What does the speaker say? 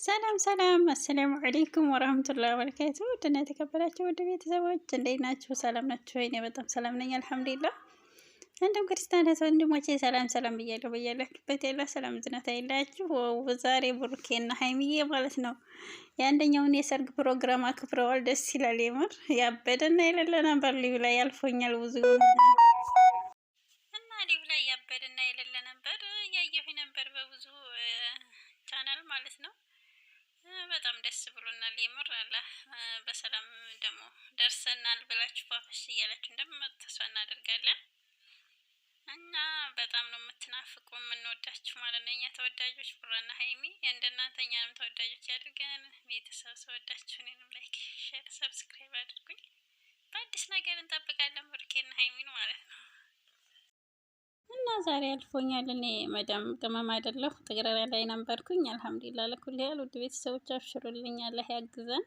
ሰላም ሰላም፣ አሰላሙ አለይኩም ወራህመቱላሂ ወበረካቱ። ውድና የተከበራችሁ ውድ ቤተሰቦች እንዴት ናችሁ? ሰላም ናችሁ? እኔ በጣም ሰላም ነኝ አልሐምዱሊላህ። እንደም ክርስቲያን ወንድሞቼ ሰላም ሰላም ብያለሁ። በያላችሁበት ያለ ሰላም ዝናት አይላችሁ። ዛሬ ብሩኬና ሀይሚዬ ማለት ነው የአንደኛውን የሰርግ ፕሮግራም አክብረዋል። ደስ ይላል የምር ያበደና የሌለ ነበር። ሊቭ ላይ ያልፎኛል ብዙ እና ሊቭ ላይ ያበደና የሌለ ነበር እያየሁ ነበር በብዙ ቻናል ማለት ነው። በጣም ደስ ብሎናል የምር አለ በሰላም ደግሞ ደርሰናል ብላችሁ ፏፈሽ እያላችሁ እንደምትመጡ ተስፋ እናደርጋለን። እና በጣም ነው የምትናፍቁ የምንወዳችሁ ማለት ነው እኛ ተወዳጆች ቡራና ሀይሚ እንደናንተ እኛንም ተወዳጆች ያድርገን። ቤተሰብ ስወዳችሁ እኔንም ላይክ፣ ሼር፣ ሰብስክራይብ አድርጉኝ። በአዲስ ነገር እንጠብቃለን ብሩኬና ሀይሚን ማለት ነው። እና ዛሬ አልፎኛል። እኔ መዳም ቅመም አይደለሁ ትግረራ ላይ ነበርኩኝ። አልሐምዱሊላህ ለኩል ያህል ውድ ቤተሰቦች አብሽሩልኝ፣ አላህ ያግዘን።